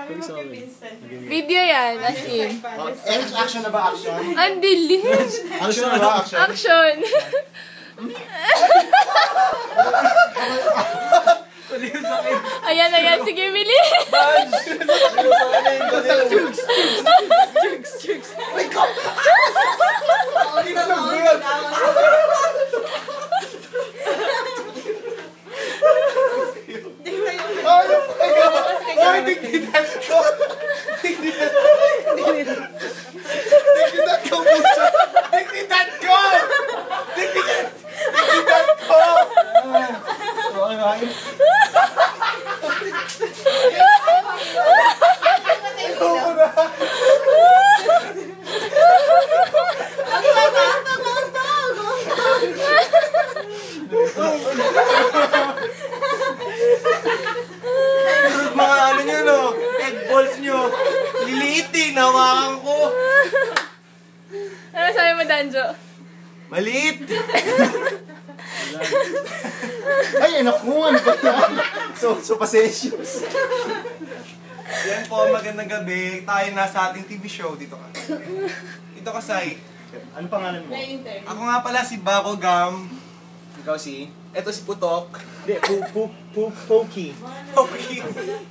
Kami mag-Vincent. Video yan, as in. Action na ba? Action? Ang dilim. Action na ba? Action? Action. Ayan, sige, Mili. Dignitat ko! Dignitat ko! Dignitat ko! Dignitat ko! Mga ano nyo, no? Egg balls nyo. Liliitin, hawakan ko. Ano sabi mo, Danjo? Maliit. Ay, anak ko. Ano ba yan? So pasensiyos. Yan po, magandang gabi. Tayo na sa ating TV show. Dito ka. Dito ka, Sai. Ano pangalan mo? Ako nga pala si Bako Gam. Ikaw si? Eto si Putok. Hindi, Pokey. Pokey.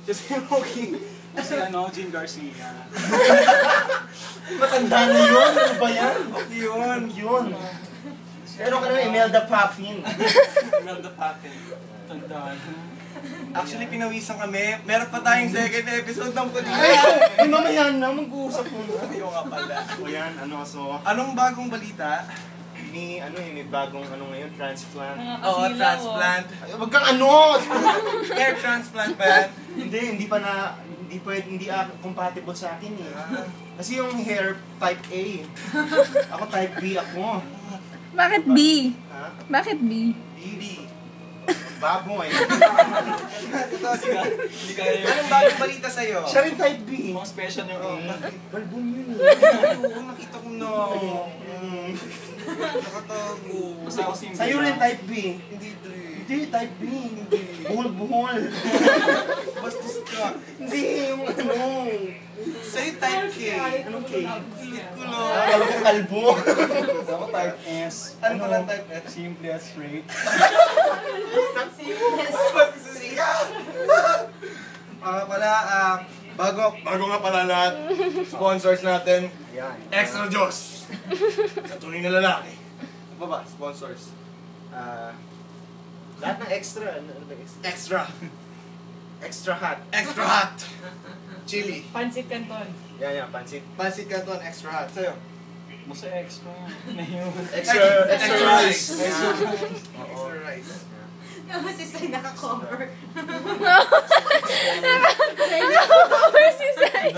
Siya si Pokey. Kasi Jean Garcia. Matanda na yun. Ano ba yan? Okay yun. Pero ka naman, Imelda Puffin. Imelda Puffin. Tandaan. Actually, pinawisan kami. Meron pa tayong second episode ng Kulina. Ay, mamaya na. Mag-uusap muna. Yung nga pala. O yan, so... Anong bagong balita? May bagong ngayon, transplant. Oo, transplant. Wag kang hair transplant ba yan? Hindi compatible sa akin eh. Kasi yung hair type A. Ako type B ako. Bakit B? Ha? Bakit B? B. Baboy. Hindi kaya yun. Anong bagong balita sa'yo? Siya rin type B. Mga special yung A. Balbon yun eh. Oo, nakita ko na. Nakatago. Sa'yo rin type B. Hindi, type B. Buhol. Bastos ka. Hindi, yung Sa'yo type K. Anong K? Kilit ko lang. Alam ko kalbo. Ako type S. Ano pala type S? Simply as straight. Bago nga pala lahat, sponsors natin, Extra Diyos. Sa tunay na lalaki. Ano ba? Sponsors? Lahat ng extra. Extra. Extra hot. Extra hot. Chili. Pancit Canton. Yan, pansit. Pansit Canton, extra hot. Sa'yo? Basta extra. Na yun. Extra rice. Extra rice. Kasi si Sai naka-cover. Naka-cover si Sai.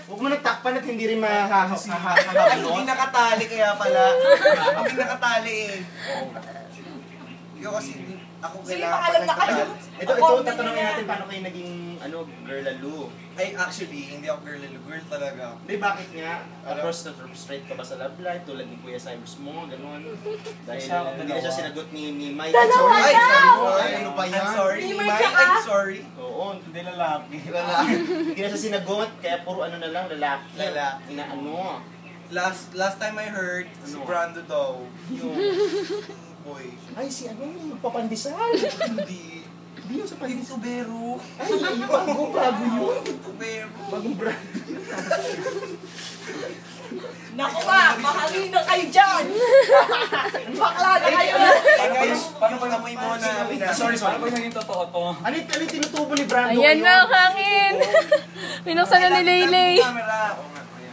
Huwag mo na takpan at hindi rin mahahabalot. Hindi nakatali kaya pala. Hindi nakatali eh. Ikaw kasi, ako kailangan na kayo. Ito, tatanungin natin paano kayo naging, girl lalo. Ay, actually, hindi ako girl lalo. Girl talaga. Hindi, bakit nga? Straight ka ba sa love life? Tulad ni Kuya Cyrus mo, gano'n. Dahil hindi na siya sinagot ni Mike. Dalawa Ay, daw! ano ba yan? I'm sorry, Ni ni Mike Mike. I'm sorry. Oo, hindi lalaki. Hindi na siya sinagot, kaya puro na lang, lalaki. Inaano. Last time I heard, si Brando daw, yung boy. Ay, si magpapandesal. Hindi yung sa pandesal. Tubero. Ay, bago yun. Tubero. Bagong brand. Naku ba, mahalin na kayo dyan! Bakla na kayo! Guys, paano ba namoy mo na? Sorry. Paano ba naging totoo to? Ano tinutubo ni Brando? Ayan na ang hangin. Pinuksan na ni Laylay.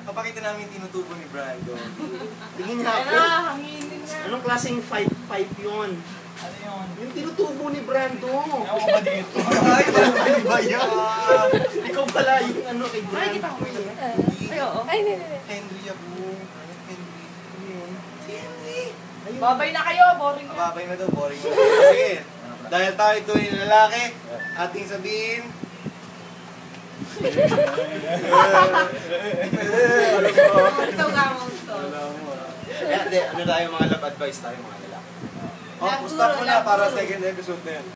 Papakita namin tinutubo ni Brando. Tingin nga Ayan po. na, hanginin na. Anong klaseng pipe yun? Ano yun? Yung tinutubo ni Brando. Ewan ko ba dito? Ay, ano ba yan? Ikaw pala yung kay Brando. Ay, kita ko yun. Ay, oo. Ay, hindi. Henry ako. Henry. Ano yun? Si Henry. Babay na kayo, boring na. Babay na daw, boring na. Sige. Dahil tayo ito yung lalaki, ating sabihin. Ito nga mo ito. Ano tayo mga love advice tayo mga lalaki? Oh, stop mo na para second episode na yan.